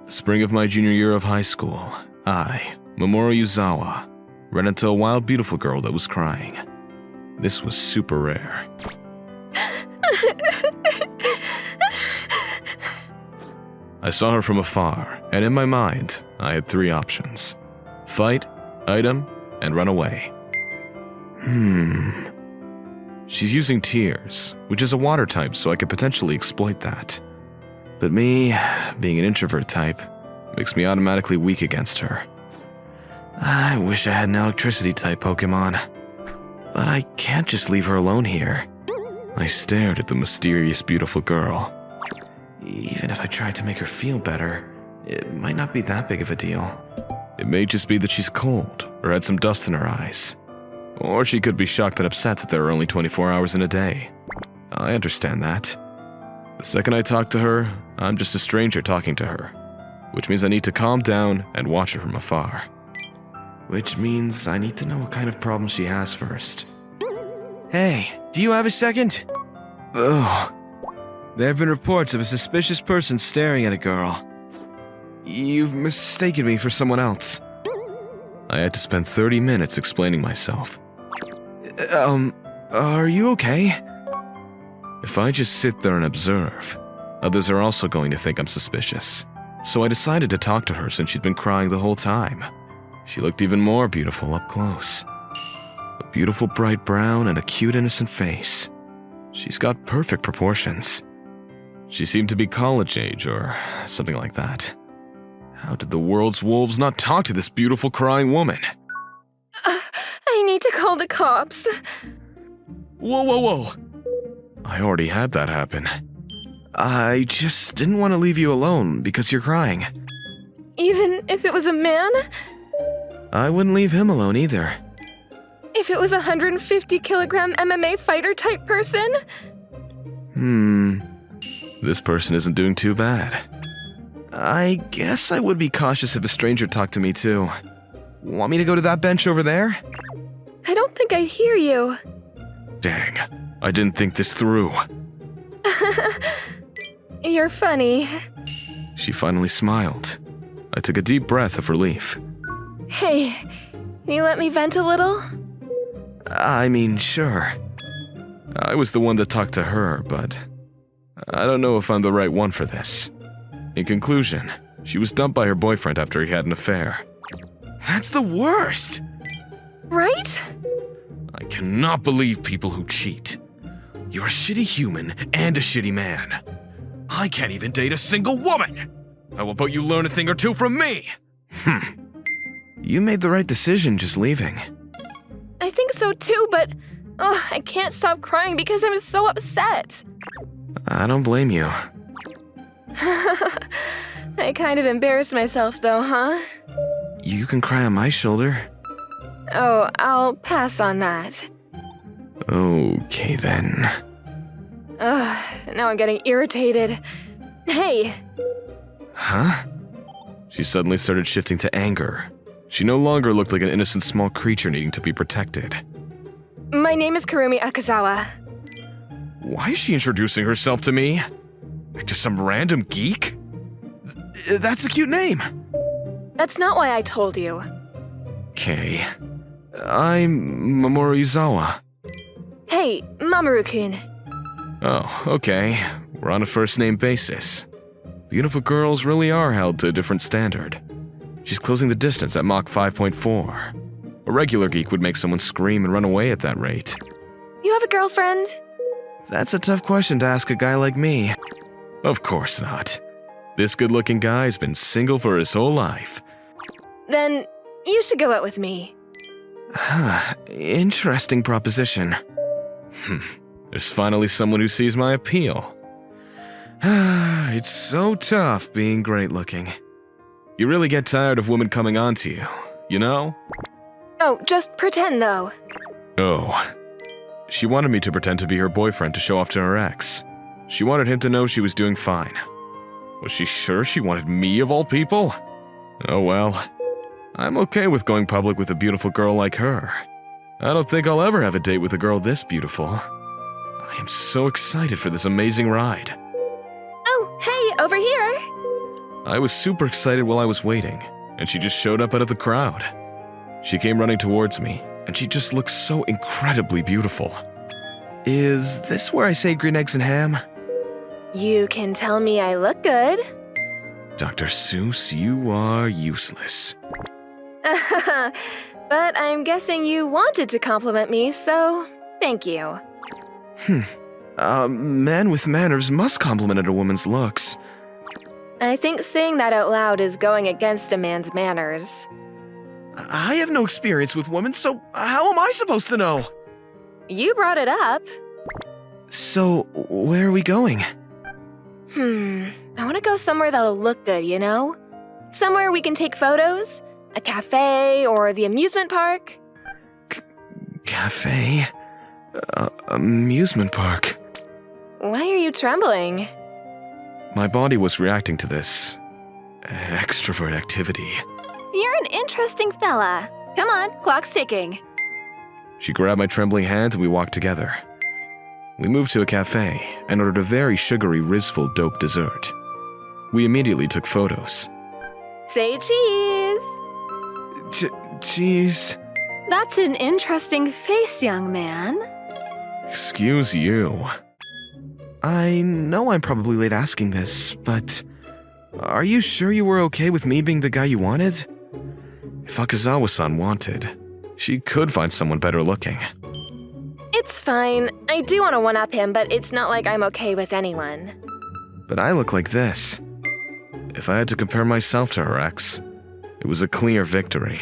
The spring of my junior year of high school, I, Mamoru Yuzawa, ran into a wild, beautiful girl that was crying. This was super rare. I saw her from afar, and in my mind, I had three options: fight, item, and run away. She's using tears, which is a water type, so I could potentially exploit that. But me, being an introvert type, makes me automatically weak against her. I wish I had an electricity type Pokemon, but I can't just leave her alone here. I stared at the mysterious, beautiful girl. Even if I tried to make her feel better, it might not be that big of a deal. It may just be that she's cold, or had some dust in her eyes. Or she could be shocked and upset that there are only 24 hours in a day. I understand that. The second I talk to her, I'm just a stranger talking to her, which means I need to calm down and watch her from afar. Which means I need to know what kind of problem she has first. Hey, do you have a second? Ugh. There have been reports of a suspicious person staring at a girl. You've mistaken me for someone else. I had to spend 30 minutes explaining myself. Are you okay? If I just sit there and observe, others are also going to think I'm suspicious. So I decided to talk to her since she'd been crying the whole time. She looked even more beautiful up close. A beautiful bright brown and a cute innocent face. She's got perfect proportions. She seemed to be college age or something like that. How did the world's wolves not talk to this beautiful crying woman? I need to call the cops. Whoa. I already had that happen. I just didn't want to leave you alone because you're crying. Even if it was a man? I wouldn't leave him alone either. If it was a 150-kilogram MMA fighter type person? This person isn't doing too bad. I guess I would be cautious if a stranger talked to me too. Want me to go to that bench over there? I don't think I hear you. Dang, I didn't think this through. You're funny. She finally smiled. I took a deep breath of relief. Hey, can you let me vent a little? I mean, sure. I was the one that talked to her, but I don't know if I'm the right one for this. In conclusion, she was dumped by her boyfriend after he had an affair. That's the worst! Right? I cannot believe people who cheat. You're a shitty human and a shitty man. I can't even date a single woman! How about you learn a thing or two from me? You made the right decision just leaving. I think so too, but I can't stop crying because I'm so upset. I don't blame you. I kind of embarrassed myself though, huh? You can cry on my shoulder. Oh, I'll pass on that. Okay then. Now I'm getting irritated. Hey! Huh? She suddenly started shifting to anger. She no longer looked like an innocent small creature needing to be protected. My name is Kurumi Akazawa. Why is she introducing herself to me? Like just some random geek? That's a cute name. That's not why I told you. Okay. I'm Mamoru Yuzawa. Hey, Mamoru-kun. Oh, okay. We're on a first-name basis. Beautiful girls really are held to a different standard. She's closing the distance at Mach 5.4. A regular geek would make someone scream and run away at that rate. You have a girlfriend? That's a tough question to ask a guy like me. Of course not. This good-looking guy's been single for his whole life. Then you should go out with me. Interesting proposition. There's finally someone who sees my appeal. It's so tough being great-looking. You really get tired of women coming on to you, you know? Oh, just pretend though. Oh. She wanted me to pretend to be her boyfriend to show off to her ex. She wanted him to know she was doing fine. Was she sure she wanted me of all people? Oh well. I'm okay with going public with a beautiful girl like her. I don't think I'll ever have a date with a girl this beautiful. I am so excited for this amazing ride. Oh, hey, over here! I was super excited while I was waiting, and she just showed up out of the crowd. She came running towards me, and she just looked so incredibly beautiful. Is this where I say green eggs and ham? You can tell me I look good. Dr. Seuss, you are useless. But I'm guessing you wanted to compliment me, so thank you. A man with manners must compliment a woman's looks. I think saying that out loud is going against a man's manners. I have no experience with women, so how am I supposed to know? You brought it up. So, where are we going? I want to go somewhere that'll look good, you know? Somewhere we can take photos? A cafe or the amusement park? Cafe? Amusement park. Why are you trembling? My body was reacting to this extrovert activity. You're an interesting fella. Come on, clock's ticking. She grabbed my trembling hand and we walked together. We moved to a cafe and ordered a very sugary, rizful dope dessert. We immediately took photos. Say cheese. Cheese? That's an interesting face, young man. Excuse you. I know I'm probably late asking this, but are you sure you were okay with me being the guy you wanted? If Akazawa-san wanted, she could find someone better looking. It's fine. I do want to one-up him, but it's not like I'm okay with anyone. But I look like this. If I had to compare myself to her ex, it was a clear victory.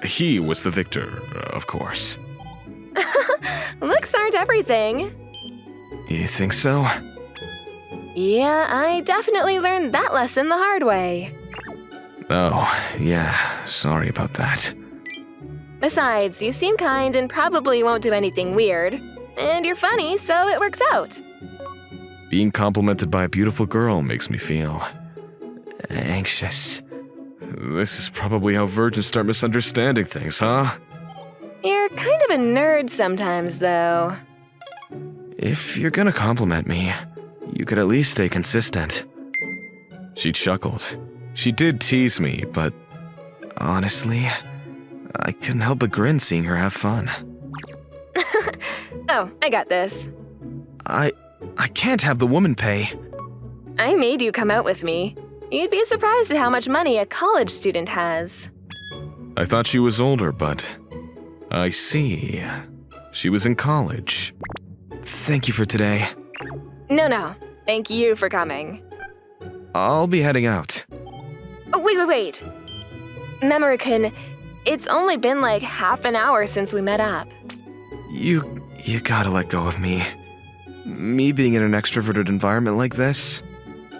He was the victor, of course. Looks aren't everything. You think so? Yeah, I definitely learned that lesson the hard way. Oh, yeah, sorry about that. Besides, you seem kind and probably won't do anything weird. And you're funny, so it works out. Being complimented by a beautiful girl makes me feel anxious. This is probably how virgins start misunderstanding things, huh? You're kind of a nerd sometimes, though. If you're gonna compliment me, you could at least stay consistent. She chuckled. She did tease me, but honestly, I couldn't help but grin seeing her have fun. Oh, I got this. I can't have the woman pay. I made you come out with me. You'd be surprised at how much money a college student has. I thought she was older, but I see. She was in college. Thank you for today. No. Thank you for coming. I'll be heading out. Oh, wait. Memory-kun, it's only been like half an hour since we met up. You gotta let go of me. Me being in an extroverted environment like this,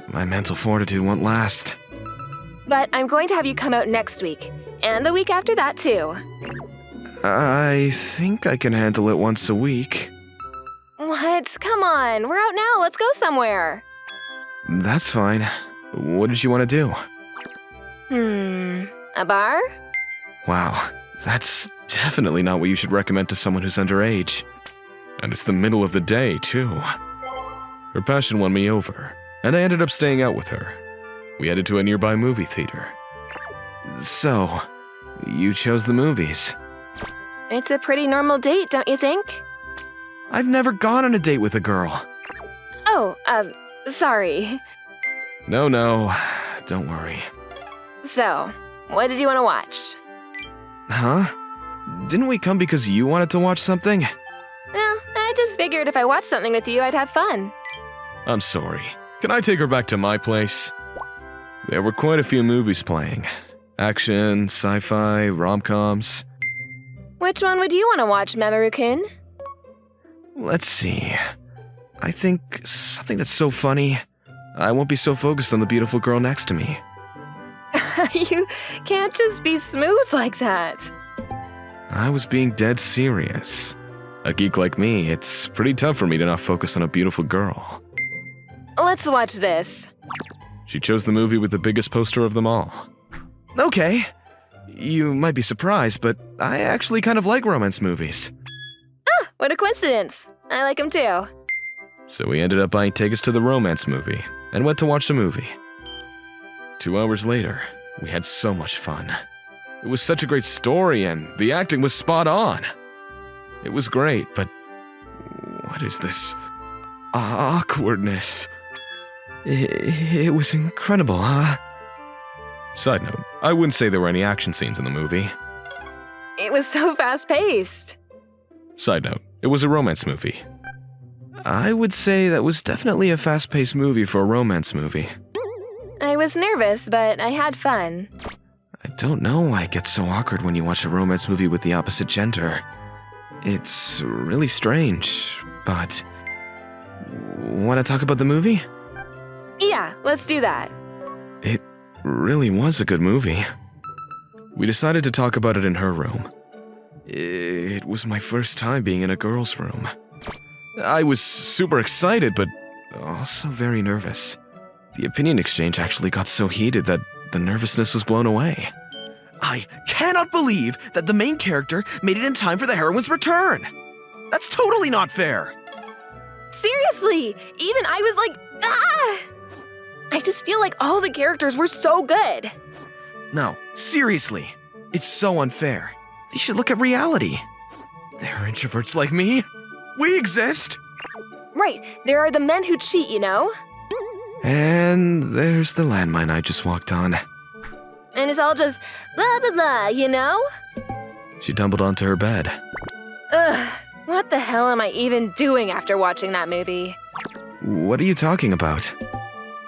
my mental fortitude won't last. But I'm going to have you come out next week, and the week after that too. I think I can handle it once a week. What? Come on, we're out now, let's go somewhere. That's fine. What did you want to do? A bar? Wow, that's definitely not what you should recommend to someone who's underage. And it's the middle of the day, too. Her passion won me over, and I ended up staying out with her. We headed to a nearby movie theater. So, you chose the movies. It's a pretty normal date, don't you think? I've never gone on a date with a girl. Oh, sorry. No, don't worry. So, what did you want to watch? Huh? Didn't we come because you wanted to watch something? No, I just figured if I watched something with you, I'd have fun. I'm sorry. Can I take her back to my place? There were quite a few movies playing. Action, sci-fi, rom-coms. Which one would you want to watch, Memory-kun? Let's see. I think something that's so funny, I won't be so focused on the beautiful girl next to me. You can't just be smooth like that. I was being dead serious. A geek like me, it's pretty tough for me to not focus on a beautiful girl. Let's watch this. She chose the movie with the biggest poster of them all. Okay. You might be surprised, but I actually kind of like romance movies. Ah, what a coincidence. I like them too. So we ended up buying tickets to the romance movie and went to watch the movie. 2 hours later, we had so much fun. It was such a great story and the acting was spot on. It was great, but what is this awkwardness? It was incredible, huh? Side note, I wouldn't say there were any action scenes in the movie. It was so fast-paced. Side note, it was a romance movie. I would say that was definitely a fast-paced movie for a romance movie. I was nervous, but I had fun. I don't know why it gets so awkward when you watch a romance movie with the opposite gender. It's really strange, but... Want to talk about the movie? Yeah, let's do that. It really was a good movie. We decided to talk about it in her room. It was my first time being in a girl's room. I was super excited, but also very nervous. The opinion exchange actually got so heated that the nervousness was blown away. I cannot believe that the main character made it in time for the heroine's return. That's totally not fair. Seriously, even I was like, ah! I just feel like all the characters were so good. No, seriously. It's so unfair. They should look at reality. There are introverts like me. We exist. Right, there are the men who cheat, you know? And there's the landmine I just walked on. And it's all just blah, blah, blah, you know? She tumbled onto her bed. Ugh, what the hell am I even doing after watching that movie? What are you talking about?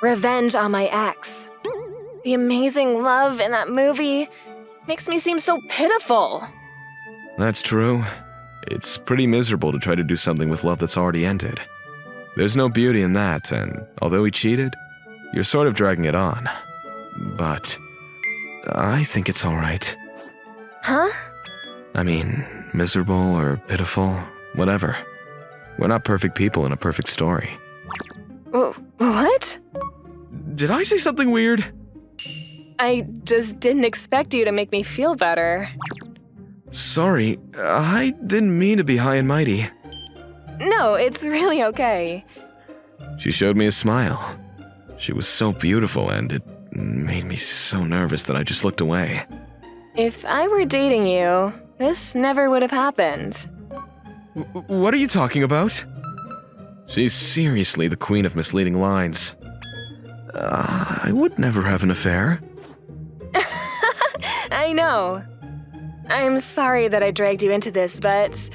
Revenge on my ex. The amazing love in that movie makes me seem so pitiful. That's true. It's pretty miserable to try to do something with love that's already ended. There's no beauty in that, and although he cheated, you're sort of dragging it on. But I think it's alright. Huh? I mean, miserable or pitiful, whatever. We're not perfect people in a perfect story. What? Did I say something weird? I just didn't expect you to make me feel better. Sorry, I didn't mean to be high and mighty. No, it's really okay. She showed me a smile. She was so beautiful and it made me so nervous that I just looked away. If I were dating you, this never would have happened. What are you talking about? She's seriously the queen of misleading lines. I would never have an affair. I know. I'm sorry that I dragged you into this, but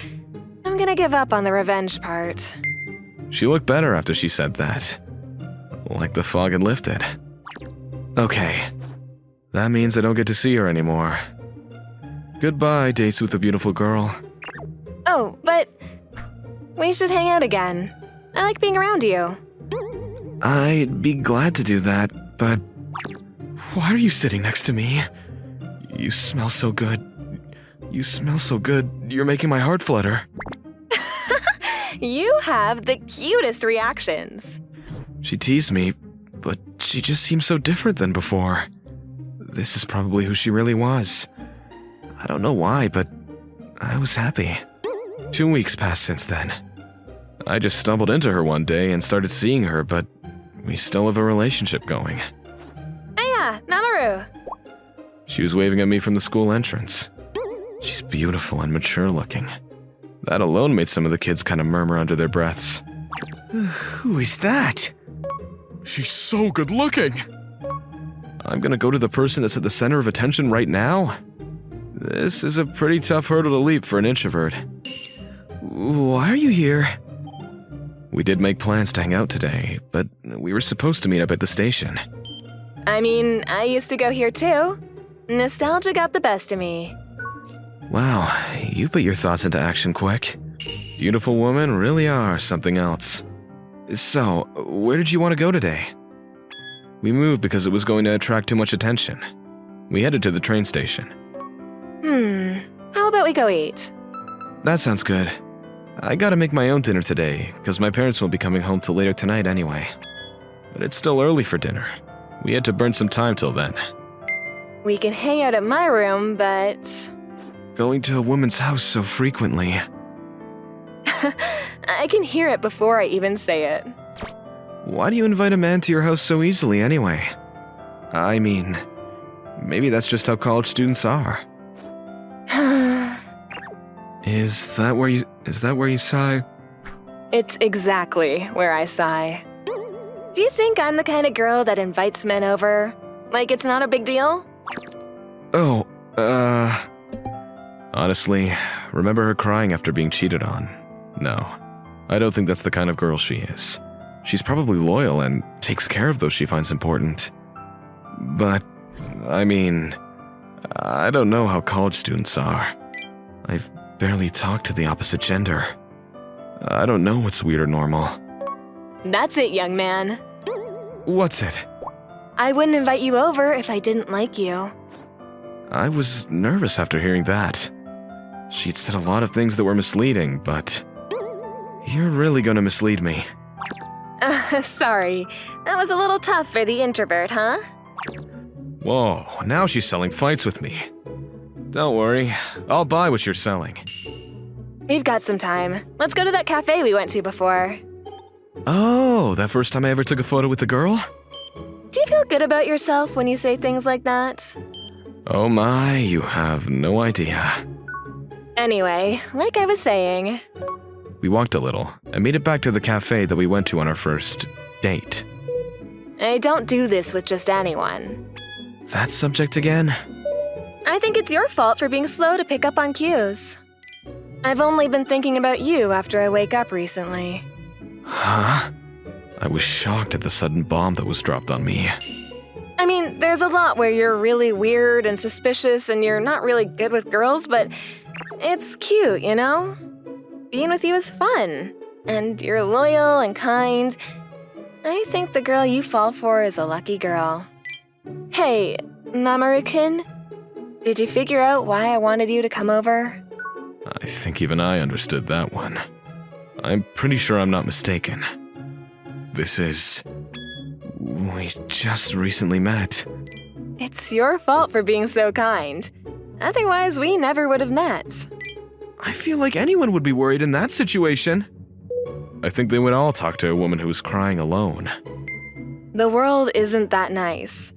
I'm gonna give up on the revenge part. She looked better after she said that. Like the fog had lifted. Okay. That means I don't get to see her anymore. Goodbye, dates with a beautiful girl. Oh, but we should hang out again. I like being around you. I'd be glad to do that, but why are you sitting next to me? You smell so good. You smell so good, you're making my heart flutter. You have the cutest reactions. She teased me, but she just seems so different than before. This is probably who she really was. I don't know why, but I was happy. 2 weeks passed since then. I just stumbled into her one day and started seeing her, but we still have a relationship going. Hiya, Mamoru. She was waving at me from the school entrance. She's beautiful and mature looking. That alone made some of the kids kind of murmur under their breaths. Who is that? She's so good looking! I'm gonna go to the person that's at the center of attention right now? This is a pretty tough hurdle to leap for an introvert. Why are you here? We did make plans to hang out today, but we were supposed to meet up at the station. I mean, I used to go here too. Nostalgia got the best of me. Wow, you put your thoughts into action quick. Beautiful women really are something else. So, where did you want to go today? We moved because it was going to attract too much attention. We headed to the train station. How about we go eat? That sounds good. I gotta make my own dinner today, because my parents won't be coming home till later tonight anyway. But it's still early for dinner. We had to burn some time till then. We can hang out at my room, but... Going to a woman's house so frequently. I can hear it before I even say it. Why do you invite a man to your house so easily anyway? I mean, maybe that's just how college students are. Is that where you sigh? It's exactly where I sigh. Do you think I'm the kind of girl that invites men over? Like it's not a big deal? Oh, honestly, remember her crying after being cheated on? No, I don't think that's the kind of girl she is. She's probably loyal and takes care of those she finds important. But, I mean, I don't know how college students are. I've barely talked to the opposite gender. I don't know what's weird or normal. That's it, young man. What's it? I wouldn't invite you over if I didn't like you. I was nervous after hearing that. She'd said a lot of things that were misleading, but you're really gonna mislead me. Sorry. That was a little tough for the introvert, huh? Whoa, now she's selling fights with me. Don't worry, I'll buy what you're selling. We've got some time. Let's go to that cafe we went to before. Oh, that first time I ever took a photo with a girl? Do you feel good about yourself when you say things like that? Oh my, you have no idea. Anyway, like I was saying, We walked a little and made it back to the cafe that we went to on our first date. I don't do this with just anyone. That subject again? I think it's your fault for being slow to pick up on cues. I've only been thinking about you after I wake up recently. Huh? I was shocked at the sudden bomb that was dropped on me. I mean, there's a lot where you're really weird and suspicious and you're not really good with girls, but it's cute, you know? Being with you is fun, and you're loyal and kind. I think the girl you fall for is a lucky girl. Hey, Mamoru-kun, did you figure out why I wanted you to come over? I think even I understood that one. I'm pretty sure I'm not mistaken. We just recently met. It's your fault for being so kind. Otherwise, we never would have met. I feel like anyone would be worried in that situation. I think they would all talk to a woman who was crying alone. The world isn't that nice.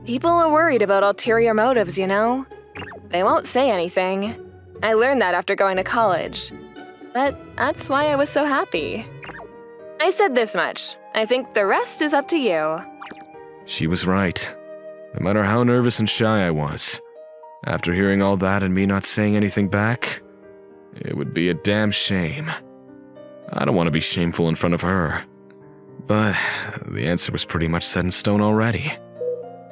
People are worried about ulterior motives, you know? They won't say anything. I learned that after going to college. But that's why I was so happy. I said this much. I think the rest is up to you. She was right. No matter how nervous and shy I was, after hearing all that and me not saying anything back, it would be a damn shame. I don't want to be shameful in front of her. But the answer was pretty much set in stone already.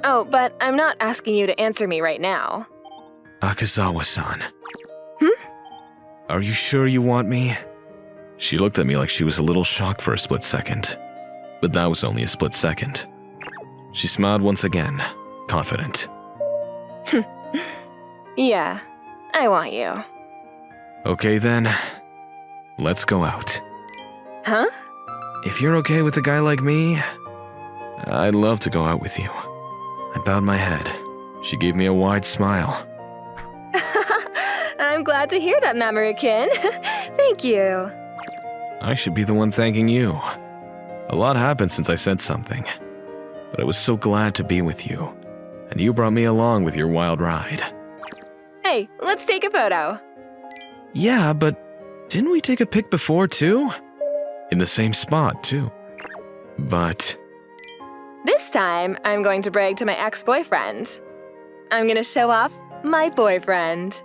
Oh, but I'm not asking you to answer me right now. Akazawa-san. Are you sure you want me? She looked at me like she was a little shocked for a split second. But that was only a split second. She smiled once again, confident. Yeah, I want you. Okay then, let's go out. Huh? If you're okay with a guy like me, I'd love to go out with you. I bowed my head. She gave me a wide smile. I'm glad to hear that, Mamoru-kun. Thank you. I should be the one thanking you. A lot happened since I said something, but I was so glad to be with you, and you brought me along with your wild ride. Hey, let's take a photo. Yeah, but didn't we take a pic before too? In the same spot too. But This time, I'm going to brag to my ex-boyfriend. I'm gonna show off my boyfriend.